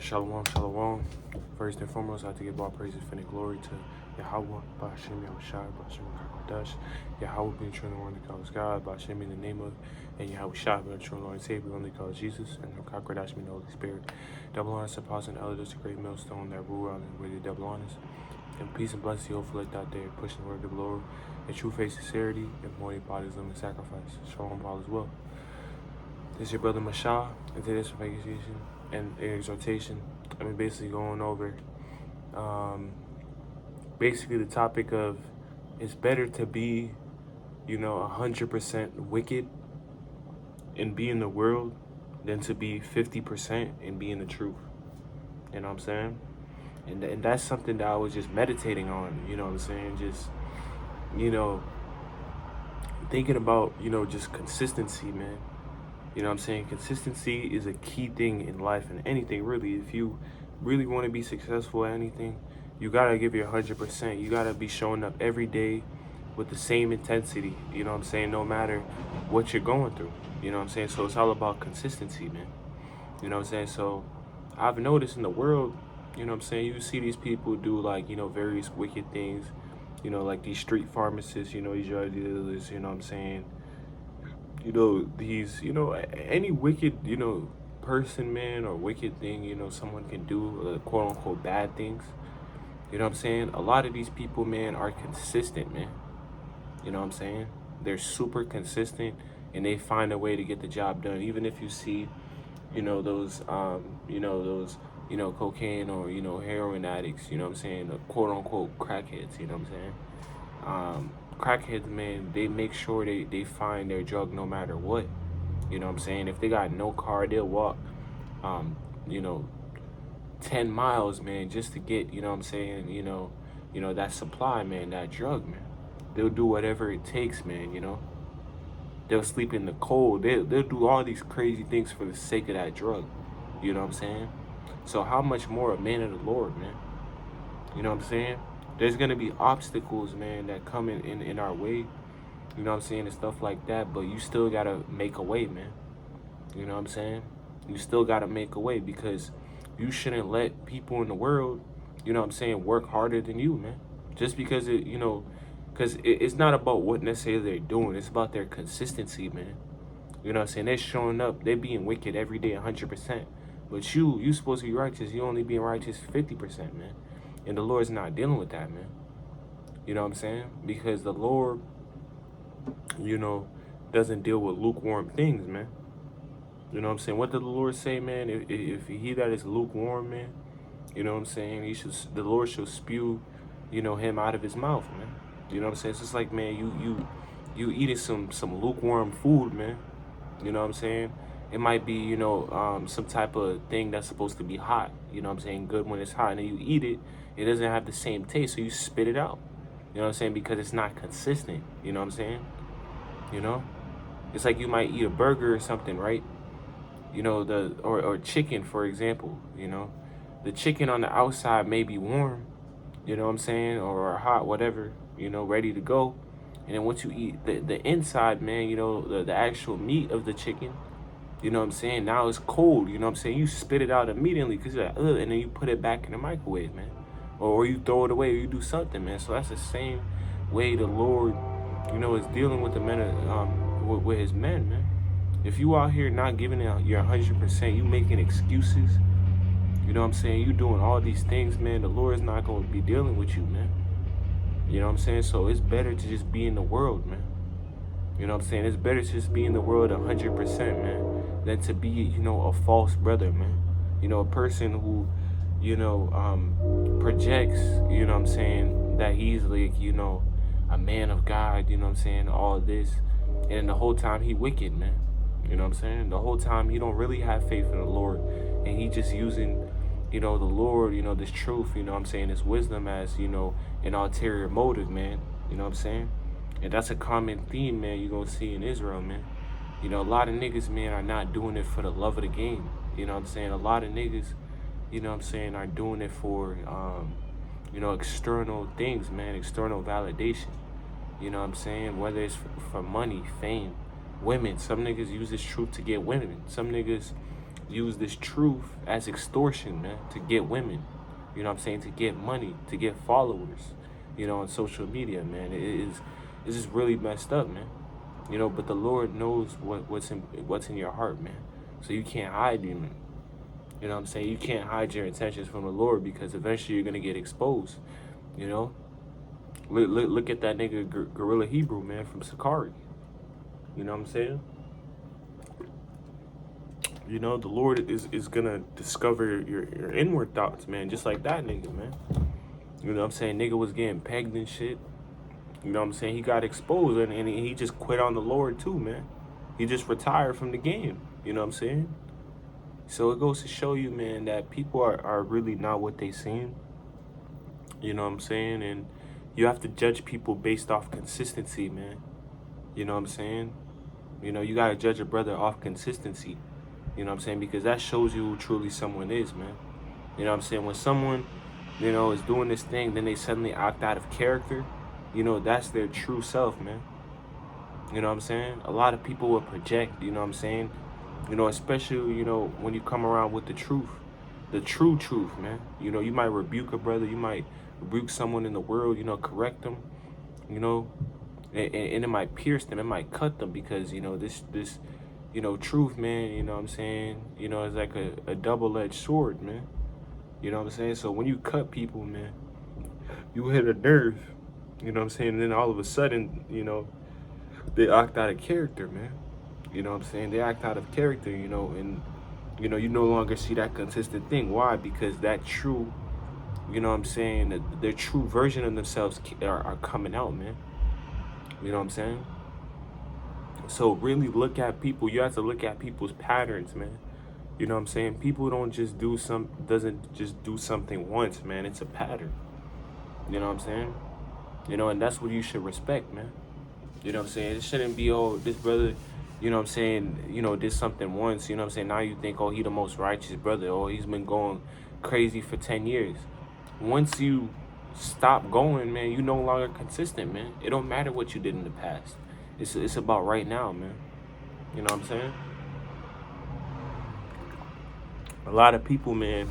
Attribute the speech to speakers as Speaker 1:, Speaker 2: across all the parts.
Speaker 1: Shalom, shalom. First and foremost, I have to give all praises and glory to Yahweh, Ba'ashem Yahushai, Ba'ashem HaKadosh, Yahweh being true and only God is God, Ba'ashem in the name of, and Yahushai being true and Lord and Savior, only God is Jesus, and HaKadosh being the Holy Spirit. Double honors, apostle and elders, the great millstone that rule around and really double honors. And peace and blessing, hopefully like out there, pushing the word of the Lord, in true faith, sincerity, and morning bodies, living sacrifice. Shalom, Paul as well. This is your brother Mashah, and today's vacation and exhortation. I'm basically going over basically the topic of it's better to be, 100% wicked and be in the world than to be 50% and be in the truth. You know what I'm saying? And that's something that I was just meditating on, you know what I'm saying? Just, thinking about, just consistency, man. You know what I'm saying? Consistency is a key thing in life and anything, really. If you really want to be successful at anything, you got to give your 100%. You got to be showing up every day with the same intensity, you know what I'm saying? No matter what you're going through, you know what I'm saying? So it's all about consistency, man. You know what I'm saying? So I've noticed in the world, you know what I'm saying? You see these people do like, various wicked things, like these street pharmacists, these drug dealers, you know what I'm saying? These, any wicked, person, man, or wicked thing, someone can do, quote unquote, bad things. You know what I'm saying? A lot of these people, man, are consistent, man. You know what I'm saying? They're super consistent and they find a way to get the job done. Even if you see, those, cocaine or, heroin addicts, you know what I'm saying? Quote unquote crackheads, you know what I'm saying? Crackheads, man, they make sure they find their drug no matter what. You know what I'm saying? If they got no car, they'll walk 10 miles, man, just to get, you know what I'm saying, that supply, man, that drug, man. They'll do whatever it takes, man, They'll sleep in the cold. They'll do all these crazy things for the sake of that drug. You know what I'm saying? So how much more a man of the Lord, man? You know what I'm saying? There's going to be obstacles, man, that come in our way, you know what I'm saying, and stuff like that, but you still got to make a way, man. You know what I'm saying? You still got to make a way because you shouldn't let people in the world, you know what I'm saying, work harder than you, man. Just because, because it's not about what necessarily they're doing. It's about their consistency, man. You know what I'm saying? They're showing up. They're being wicked every day, 100%. But you supposed to be righteous. You only being righteous 50%, man. And the Lord's not dealing with that, man. You know what I'm saying? Because the Lord, doesn't deal with lukewarm things, man. You know what I'm saying? What did the Lord say, man? If he that is lukewarm, man, you know what I'm saying? The Lord shall spew, him out of his mouth, man. You know what I'm saying? It's just like, man, you eating some lukewarm food, man. You know what I'm saying? It might be, some type of thing that's supposed to be hot. You know what I'm saying? Good when it's hot. And then you eat it. It doesn't have the same taste, so you spit it out. You know what I'm saying? Because it's not consistent. You know what I'm saying? It's like you might eat a burger or something, right? Or chicken, for example. The chicken on the outside may be warm. You know what I'm saying? Or hot, whatever. Ready to go. And then once you eat the inside, man, the actual meat of the chicken, you know what I'm saying? Now it's cold, you know what I'm saying? You spit it out immediately because you're like, ugh, and then you put it back in the microwave, man. Or you throw it away or you do something, man. So that's the same way the Lord, is dealing with the men, with his men, man. If you out here not giving it your 100%, you making excuses, you know what I'm saying? You doing all these things, man. The Lord is not going to be dealing with you, man. You know what I'm saying? So it's better to just be in the world, man. You know what I'm saying? It's better to just be in the world 100%, man, than to be, a false brother, man. A person who, projects, you know what I'm saying, that he's like, a man of God, you know what I'm saying, all this. And the whole time he wicked, man. You know what I'm saying? The whole time he don't really have faith in the Lord. And he just using, the Lord, this truth, you know what I'm saying, this wisdom as, an ulterior motive, man. You know what I'm saying? And that's a common theme, man, you're going to see in Israel, man. A lot of niggas, man, are not doing it for the love of the game. You know what I'm saying? A lot of niggas, you know what I'm saying, are doing it for, external things, man, external validation. You know what I'm saying? Whether it's for money, fame, women. Some niggas use this truth to get women. Some niggas, use this truth as extortion, man, to get women. You know what I'm saying? To get money, to get followers, on social media, man. It's just really messed up, man. But the Lord knows what's in your heart, man. So you can't hide it. You know what I'm saying? You can't hide your intentions from the Lord, because eventually you're gonna get exposed. You know, look at that nigga Gorilla Hebrew, man, from Sakari. You know what I'm saying? The Lord is gonna discover your inward thoughts, man, just like that nigga, man. You know what I'm saying? Nigga was getting pegged and shit. You know what I'm saying? He got exposed, and he just quit on the Lord too, man. He just retired from the game. You know what I'm saying? So it goes to show you, man, that people are really not what they seem. You know what I'm saying? And you have to judge people based off consistency, man. You know what I'm saying? You got to judge a brother off consistency. You know what I'm saying? Because that shows you who truly someone is, man. You know what I'm saying? When someone, is doing this thing, then they suddenly act out of character, that's their true self, man. You know what I'm saying? A lot of people will project, you know what I'm saying? Especially, when you come around with the truth, the true truth, man. You might rebuke a brother, you might rebuke someone in the world, correct them, and it might pierce them, it might cut them, because, this truth, man, you know what I'm saying? It's like a double-edged sword, man. You know what I'm saying? So when you cut people, man, you hit a nerve, you know what I'm saying? And then all of a sudden, they act out of character, man. You know what I'm saying? They act out of character, and, you no longer see that consistent thing. Why? Because that true, you know what I'm saying, their true version of themselves are coming out, man. You know what I'm saying? So really look at people. You have to look at people's patterns, man. You know what I'm saying? People doesn't just do something once, man. It's a pattern. You know what I'm saying? And that's what you should respect, man. You know what I'm saying? It shouldn't be, oh, this brother, you know what I'm saying, did something once, you know what I'm saying? Now you think, oh, he the most righteous brother. Oh, he's been going crazy for 10 years. Once you stop going, man, you no longer consistent, man. It don't matter what you did in the past. It's about right now, man. You know what I'm saying? A lot of people, man,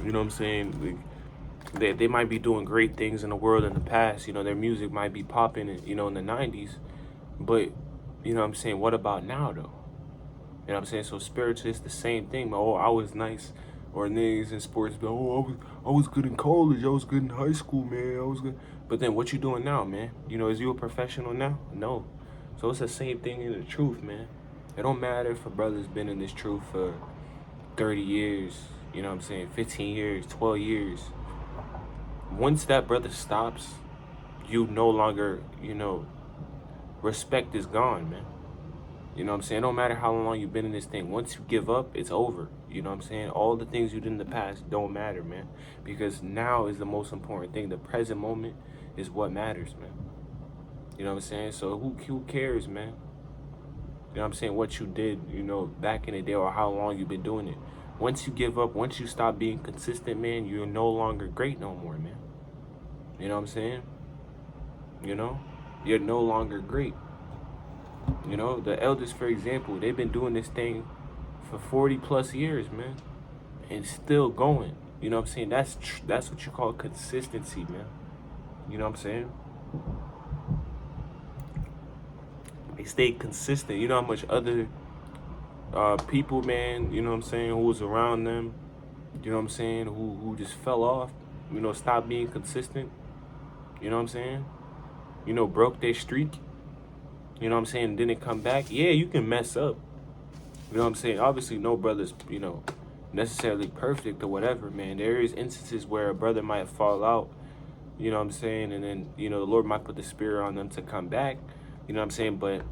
Speaker 1: you know what I'm saying, they might be doing great things in the world in the past. Their music might be popping, in the 90s. But, you know what I'm saying, what about now, though? You know what I'm saying? So spiritually, it's the same thing. Oh, I was nice. Or niggas in sports, but I was good in college. I was good in high school, man. I was good. But then what you doing now, man? Is you a professional now? No. So it's the same thing in the truth, man. It don't matter if a brother's been in this truth for 30 years, you know what I'm saying, 15 years, 12 years. Once that brother stops, you no longer, respect is gone, man. You know what I'm saying? It don't matter how long you've been in this thing. Once you give up, it's over. You know what I'm saying? All the things you did in the past don't matter, man. Because now is the most important thing. The present moment is what matters, man. You know what I'm saying? So who cares, man? You know what I'm saying? What you did, back in the day, or how long you've been doing it. Once you give up, once you stop being consistent, man, you're no longer great no more, man. You know what I'm saying? You're no longer great. The elders, for example, they've been doing this thing for 40 plus years, man, and still going. You know what I'm saying? That's what you call consistency, man. You know what I'm saying? They stay consistent. You know how much other people, man, you know what I'm saying, who was around them, you know what I'm saying, who just fell off, stopped being consistent, you know what I'm saying, broke their streak, you know what I'm saying, didn't come back. Yeah, you can mess up, you know what I'm saying. Obviously, no brother's, necessarily perfect or whatever, man. There is instances where a brother might fall out, you know what I'm saying, and then, the Lord might put the spirit on them to come back, you know what I'm saying, but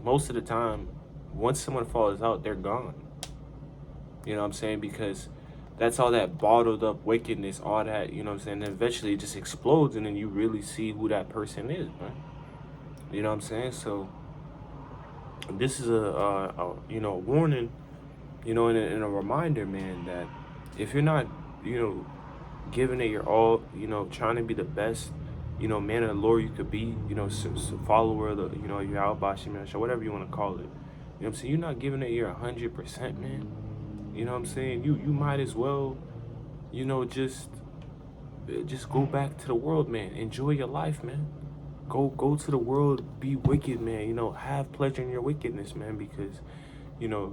Speaker 1: most of the time, once someone falls out, they're gone. You know what I'm saying? Because that's all that bottled up wickedness, all that, you know what I'm saying? And eventually it just explodes, and then you really see who that person is, man. You know what I'm saying? So this is a warning, and a reminder, man, that if you're not, giving it your all, trying to be the best, man of the Lord you could be, follower of the, your Albashi, man, whatever you want to call it. You what I'm saying? You're not giving it your 100%, man. You know what I'm saying? You might as well, just go back to the world, man. Enjoy your life, man. Go to the world, be wicked, man. Have pleasure in your wickedness, man, because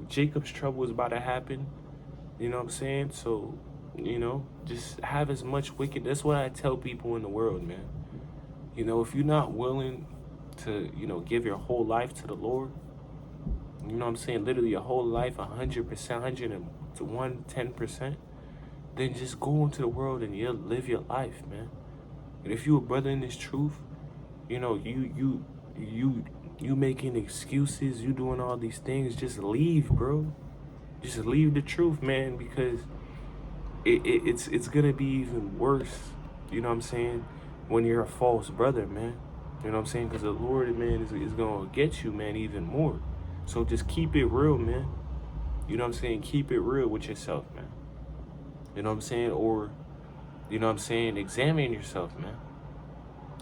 Speaker 1: Jacob's trouble is about to happen. You know what I'm saying? So, just have as much wicked. That's what I tell people in the world, man. If you're not willing to, give your whole life to the Lord, you know what I'm saying? Literally your whole life, 100%, 110%, then just go into the world and you'll live your life, man. And if you a brother in this truth, you making excuses, you doing all these things, just leave, bro. Just leave the truth, man, because it's gonna be even worse, you know what I'm saying, when you're a false brother, man. You know what I'm saying? Because the Lord, man, is gonna get you, man, even more. So just keep it real, man. You know what I'm saying? Keep it real with yourself, man. You know what I'm saying? Or, you know what I'm saying? Examine yourself, man.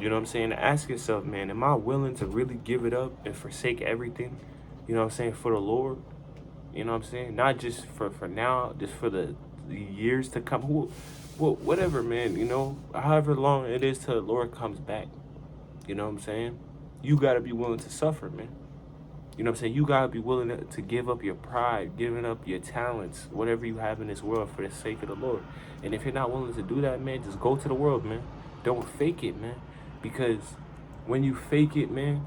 Speaker 1: You know what I'm saying? Ask yourself, man, am I willing to really give it up and forsake everything? You know what I'm saying? For the Lord. You know what I'm saying? Not just for now, just for the years to come. Well, whatever, man, however long it is till the Lord comes back. You know what I'm saying? You got to be willing to suffer, man. You know what I'm saying? You got to be willing to give up your pride, giving up your talents, whatever you have in this world for the sake of the Lord. And if you're not willing to do that, man, just go to the world, man. Don't fake it, man. Because when you fake it, man,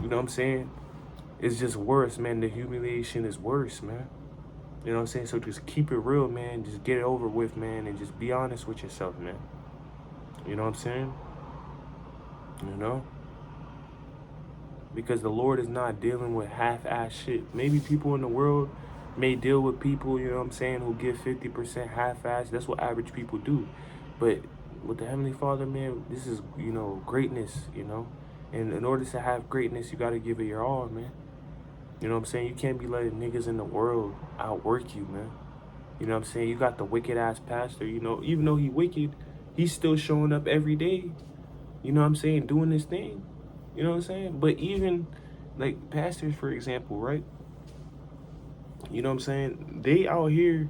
Speaker 1: you know what I'm saying? It's just worse, man. The humiliation is worse, man. You know what I'm saying? So just keep it real, man. Just get it over with, man. And just be honest with yourself, man. You know what I'm saying? Because the Lord is not dealing with half-ass shit. Maybe people in the world may deal with people, you know what I'm saying, who give 50% half-ass. That's what average people do. But with the Heavenly Father, man, this is, greatness, And in order to have greatness, you got to give it your all, man. You know what I'm saying? You can't be letting niggas in the world outwork you, man. You know what I'm saying? You got the wicked-ass pastor, even though he wicked, he's still showing up every day. You know what I'm saying? Doing this thing. You know what I'm saying? But even, like, pastors, for example, right? You know what I'm saying? They out here,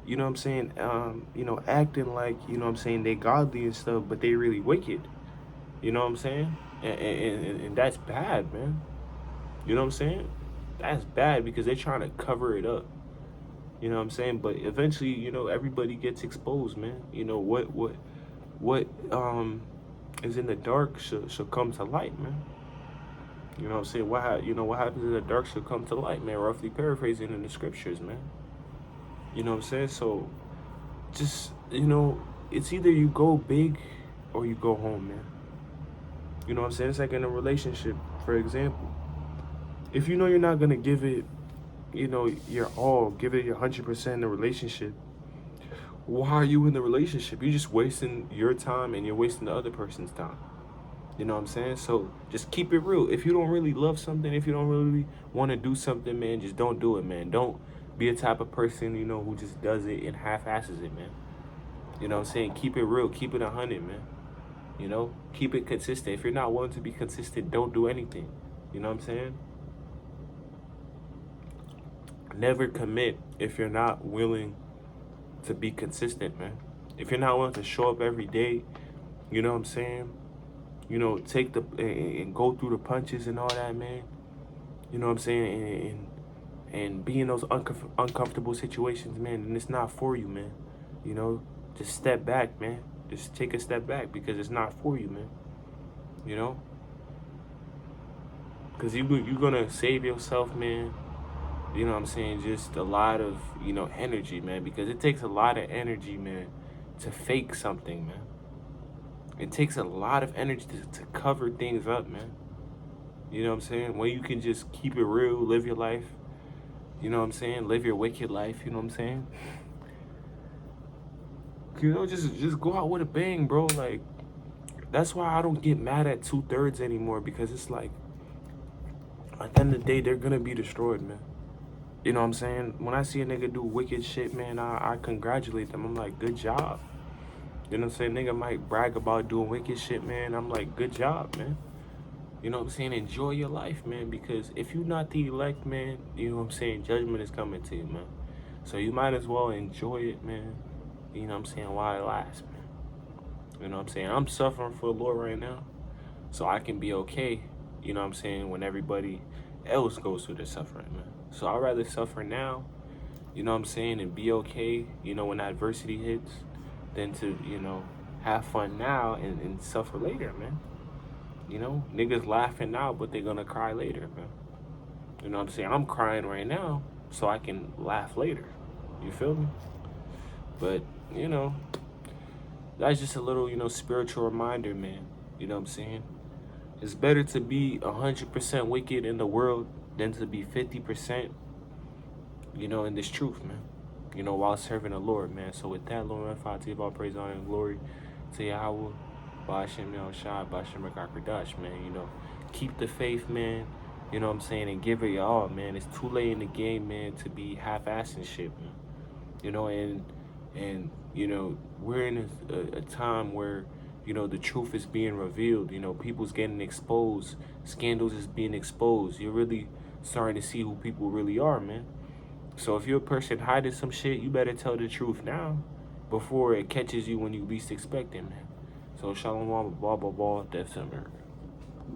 Speaker 1: you know what I'm saying, acting like, you know what I'm saying, they godly and stuff, but they really wicked. You know what I'm saying? And that's bad, man. You know what I'm saying? That's bad because they're trying to cover it up. You know what I'm saying? But eventually, everybody gets exposed, man. What is in the dark shall come to light, man. You know what I'm saying? What happens in the dark shall come to light, man. Roughly paraphrasing in the scriptures, man. You know what I'm saying? So just, it's either you go big or you go home, man. You know what I'm saying? It's like in a relationship, for example. If you know you're not gonna give it, your all, give it your 100% in the relationship, why are you in the relationship? You're just wasting your time and you're wasting the other person's time. You know what I'm saying? So just keep it real. If you don't really love something, if you don't really want to do something, man, just don't do it, man. Don't be a type of person, who just does it and half-asses it, man. You know what I'm saying? Keep it real. Keep it 100, man. Keep it consistent. If you're not willing to be consistent, don't do anything. You know what I'm saying? Never commit if you're not willing to be consistent, man. If you're not willing to show up every day, you know what I'm saying? Take and go through the punches and all that, man. You know what I'm saying? And be in those uncomfortable situations, man. And it's not for you, man. Just step back, man. Just take a step back because it's not for you, man. Because you're going to save yourself, man. You know what I'm saying? Just a lot of, energy, man. Because it takes a lot of energy, man, to fake something, man. It takes a lot of energy to cover things up, man. You know what I'm saying? When you can just keep it real, live your life. You know what I'm saying? Live your wicked life, you know what I'm saying? Just go out with a bang, bro. Like, that's why I don't get mad at 2/3 anymore, because it's like, at the end of the day, they're gonna be destroyed, man. You know what I'm saying? When I see a nigga do wicked shit, man, I congratulate them. I'm like, good job. You know what I'm saying? Nigga might brag about doing wicked shit, man. I'm like, good job, man. You know what I'm saying? Enjoy your life, man, because if you're not the elect, man, you know what I'm saying, judgment is coming to you, man. So you might as well enjoy it, man. You know what I'm saying, while it lasts, man. You know what I'm saying? I'm suffering for the Lord right now, so I can be okay, you know what I'm saying, when everybody else goes through their suffering, man. So I'd rather suffer now, you know what I'm saying, and be okay, you know, when adversity hits, than to, you know, have fun now and suffer later, man. You know, niggas laughing now, but they're gonna cry later, man. You know what I'm saying? I'm crying right now so I can laugh later. You feel me? But, you know, that's just a little, you know, spiritual reminder, man. You know what I'm saying? It's better to be 100% wicked in the world than to be 50%, you know, in this truth, man. You know, while serving the Lord, man. So with that, Lord, if I give all praise, honor, and glory to Yahweh, Ba'ashem El Shai, Ba'ashem Rakakradash, man. You know, keep the faith, man. You know what I'm saying? And give it your all, man. It's too late in the game, man, to be half-assing shit, man. You know, and you know, we're in a time where, you know, the truth is being revealed. You know, people's getting exposed. Scandals is being exposed. You're really starting to see who people really are, man. So if you're a person hiding some shit, you better tell the truth now before it catches you when you least expect it, man. So shalom, blah, blah, blah, Death Summer.